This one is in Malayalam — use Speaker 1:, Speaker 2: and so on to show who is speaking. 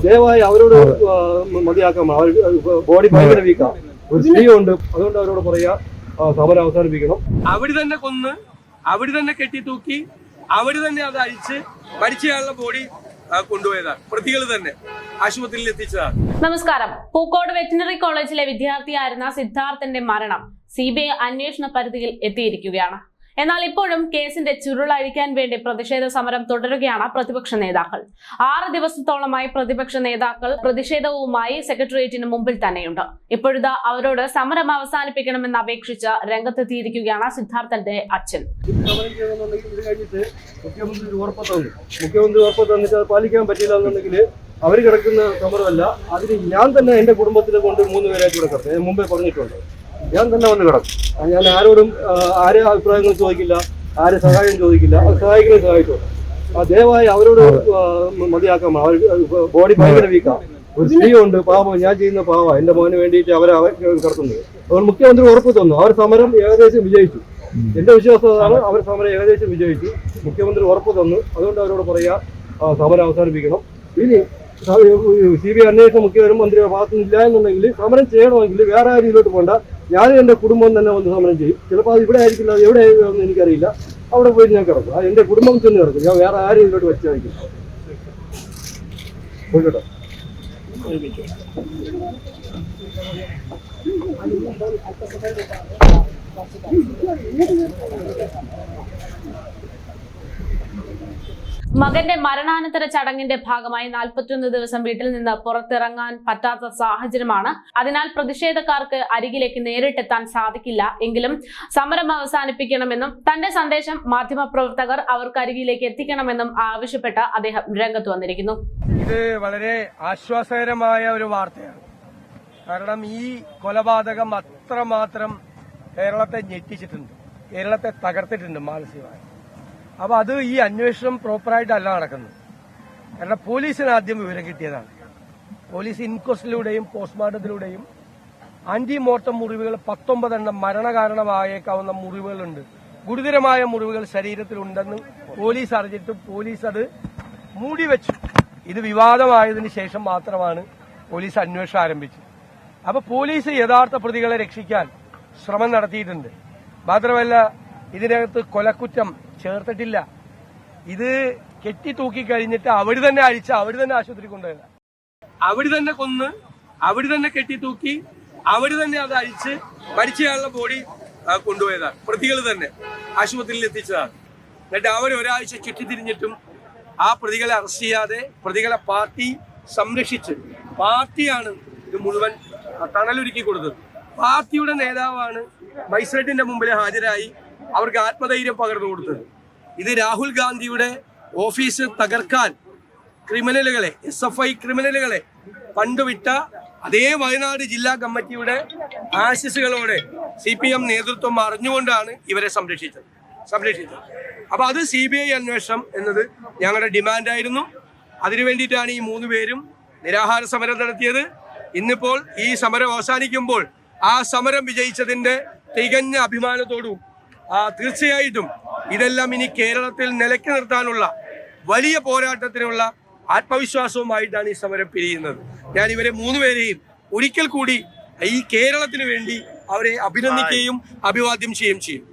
Speaker 1: ദയവായി അവരോട് മതിയാക്കാം. ബോഡി ഭയങ്കര വീക്കാണ്. ഒരു സ്ത്രീ ഉണ്ട്, അതുകൊണ്ട് അവരോട് പറയാ സമരം അവസാനിപ്പിക്കണം.
Speaker 2: അവിടെ തന്നെ കൊന്ന്, അവിടെ തന്നെ കെട്ടിത്തൂക്കി, അവിടെ തന്നെ അത് അഴിച്ച് മരിച്ചയാളുടെ ബോഡി കൊണ്ടുപോയതാണ്. പ്രതികൾ തന്നെ ആശുപത്രിയിൽ എത്തിച്ചതാണ്.
Speaker 3: നമസ്കാരം. പൂക്കോട് വെറ്റിനറി കോളേജിലെ വിദ്യാർത്ഥിയായിരുന്ന സിദ്ധാർത്ഥന്റെ മരണം CBI അന്വേഷണ പരിധിയിൽ എത്തിയിരിക്കുകയാണ്. എന്നാൽ ഇപ്പോഴും കേസിന്റെ ചുരുളഴിക്കാൻ വേണ്ടി പ്രതിഷേധ സമരം തുടരുകയാണ് പ്രതിപക്ഷ നേതാക്കൾ. 6 ദിവസത്തോളമായി പ്രതിപക്ഷ നേതാക്കൾ പ്രതിഷേധവുമായി സെക്രട്ടേറിയറ്റിന് മുമ്പിൽ തന്നെയുണ്ട്. ഇപ്പോഴിതാ അവരോട് സമരം അവസാനിപ്പിക്കണമെന്ന് അപേക്ഷിച്ച് രംഗത്തെത്തിയിരിക്കുകയാണ് സിദ്ധാർത്ഥന്റെ അച്ഛൻ.
Speaker 1: മുഖ്യമന്ത്രി ഉറപ്പ് തന്നിട്ട് അത് പാലിക്കാൻ പറ്റില്ല എന്നുണ്ടെങ്കിൽ അവർ കിടക്കുന്ന സമരമല്ല, അതിന് ഞാൻ തന്നെ എന്റെ കുടുംബത്തിനെ കൊണ്ട് 3 പേരായിട്ട് ഇവിടെ കിടക്കും. ഞാൻ മുമ്പേ പറഞ്ഞിട്ടുണ്ട്, ഞാൻ തന്നെ വന്ന് കിടക്കും. ഞാൻ ആരോടും ആരെ അഭിപ്രായങ്ങൾ ചോദിക്കില്ല, ആരെ സഹായം ചോദിക്കില്ല. അത് സഹായിക്കണേ സഹായിച്ചോട്ടെ. ദയവായി അവരോട് മതിയാക്കാം. ബോഡി ഭയങ്കര വീക്കാണ്. ഒരു സ്ത്രീ ഉണ്ട്, പാവം. ഞാൻ ചെയ്യുന്ന പാവം എന്റെ മോന് വേണ്ടിയിട്ട് അവരെ കിടത്തുന്നത്. അതുകൊണ്ട് മുഖ്യമന്ത്രി ഉറപ്പ് തന്നു. അവർ സമരം ഏകദേശം വിജയിച്ചു. എന്റെ വിശ്വാസം അതാണ്, അവർ സമരം ഏകദേശം വിജയിച്ചു. മുഖ്യമന്ത്രി ഉറപ്പ് തന്നു. അതുകൊണ്ട് അവരോട് പറയാ സമരം അവസാനിപ്പിക്കണം. ഇനി CBI അന്വേഷണം മുഖ്യമന്ത്രിയുടെ ഭാഗത്തുനിന്നില്ല എന്നുണ്ടെങ്കിൽ സമരം ചെയ്യണമെങ്കിൽ വേറെ ആ രീതിയിലോട്ട് പോകണ്ട. ഞാനും എൻ്റെ കുടുംബം തന്നെ വന്ന് സമരം ചെയ്യും. ചിലപ്പോൾ അത് ഇവിടെ ആയിരിക്കില്ല, അത് എവിടെ ആയിരിക്കും എനിക്കറിയില്ല. അവിടെ പോയി ഞാൻ കിടക്കും. അത് എൻ്റെ കുടുംബം തന്നെ കിടക്കും. ഞാൻ വേറെ ആ രീതിയിലോട്ട് വെച്ചായിരിക്കും. പോയിക്കോട്ടെ.
Speaker 3: മകന്റെ മരണാനന്തര ചടങ്ങിന്റെ ഭാഗമായി 41 ദിവസം വീട്ടിൽ നിന്ന് പുറത്തിറങ്ങാൻ പറ്റാത്ത സാഹചര്യമാണ്. അതിനാൽ പ്രതിഷേധക്കാർക്ക് അരികിലേക്ക് നേരിട്ടെത്താൻ സാധിക്കില്ല. എങ്കിലും സമരം അവസാനിപ്പിക്കണമെന്നും തന്റെ സന്ദേശം മാധ്യമപ്രവർത്തകർ അവർക്ക് അരികിലേക്ക് എത്തിക്കണമെന്നും ആവശ്യപ്പെട്ട് അദ്ദേഹം രംഗത്ത് വന്നിരിക്കുന്നു.
Speaker 2: ഇത് വളരെ ആശ്വാസകരമായ ഒരു വാർത്തയാണ്. കാരണം ഈ കൊലപാതകം അത്രമാത്രം കേരളത്തെ ഞെട്ടിച്ചിട്ടുണ്ട്, കേരളത്തെ തകർത്തിട്ടുണ്ട് മാനസികമായി. അപ്പൊ അത് ഈ അന്വേഷണം പ്രോപ്പറായിട്ടല്ല നടക്കുന്നത്. കാരണം പോലീസിന് ആദ്യം വിവരം കിട്ടിയതാണ്. പോലീസ് ഇൻക്വസ്റ്റിലൂടെയും പോസ്റ്റ്മോർട്ടത്തിലൂടെയും ആന്റിമോർട്ടം മുറിവുകൾ 19 മരണകാരണമായേക്കാവുന്ന മുറിവുകളുണ്ട്, ഗുരുതരമായ മുറിവുകൾ ശരീരത്തിലുണ്ടെന്ന് പോലീസ് അറിഞ്ഞിട്ടും പോലീസ് അത് മൂടിവെച്ചു. ഇത് വിവാദമായതിനു ശേഷം മാത്രമാണ് പോലീസ് അന്വേഷണം ആരംഭിച്ചത്. അപ്പൊ പോലീസ് യഥാർത്ഥ പ്രതികളെ രക്ഷിക്കാൻ ശ്രമം നടത്തിയിട്ടുണ്ട്. മാത്രമല്ല, ഇതിനകത്ത് കൊലക്കുറ്റം ചേർത്തിട്ടില്ല. ഇത് കെട്ടിത്തൂക്കി കഴിഞ്ഞിട്ട് അവിടെ തന്നെ അഴിച്ച് അവിടെ തന്നെ ആശുപത്രി കൊണ്ടുപോയത്. അവിടെ തന്നെ കൊന്ന്, അവിടെ തന്നെ കെട്ടിത്തൂക്കി, അവിടെ തന്നെ അത് അഴിച്ച് മരിച്ചയാളുടെ ബോഡി കൊണ്ടുപോയതാണ്. പ്രതികൾ തന്നെ ആശുപത്രിയിൽ എത്തിച്ചതാണ്. എന്നിട്ട് അവർ ഒരാഴ്ച ചുറ്റിത്തിരിഞ്ഞിട്ടും ആ പ്രതികളെ അറസ്റ്റ് ചെയ്യാതെ പ്രതികളെ പാർട്ടി സംരക്ഷിച്ച്, പാർട്ടിയാണ് ഇത് മുഴുവൻ തണലൊരുക്കി കൊടുത്തത്. പാർട്ടിയുടെ നേതാവാണ് മജിസ്ട്രേറ്റിന്റെ മുമ്പിൽ ഹാജരായി അവർക്ക് ആത്മധൈര്യം പകർന്നു കൊടുത്തത്. ഇത് രാഹുൽ ഗാന്ധിയുടെ ഓഫീസ് തകർക്കാൻ ക്രിമിനലുകളെ, SFI ക്രിമിനലുകളെ പണ്ടുവിട്ട അതേ വയനാട് ജില്ലാ കമ്മിറ്റിയുടെ ആശിസുകളോടെ CPM നേതൃത്വം അറിഞ്ഞുകൊണ്ടാണ് ഇവരെ സംരക്ഷിച്ചത്. അപ്പൊ അത് CBI അന്വേഷണം എന്നത് ഞങ്ങളുടെ ഡിമാൻഡായിരുന്നു. അതിനു വേണ്ടിയിട്ടാണ് ഈ 3 പേരും നിരാഹാര സമരം നടത്തിയത്. ഇന്നിപ്പോൾ ഈ സമരം അവസാനിക്കുമ്പോൾ ആ സമരം വിജയിച്ചതിന്റെ തികഞ്ഞ അഭിമാനത്തോടും തീർച്ചയായിട്ടും ഇതെല്ലാം ഇനി കേരളത്തിൽ നിലയ്ക്ക് നിർത്താനുള്ള വലിയ പോരാട്ടത്തിനുള്ള ആത്മവിശ്വാസവുമായിട്ടാണ് ഈ സമരം പിരിയുന്നത്. ഞാൻ ഇവരെ 3 പേരെയും ഒരിക്കൽ കൂടി ഈ കേരളത്തിന് വേണ്ടി അവരെ അഭിനന്ദിക്കുകയും അഭിവാദ്യം ചെയ്യുകയും ചെയ്യും.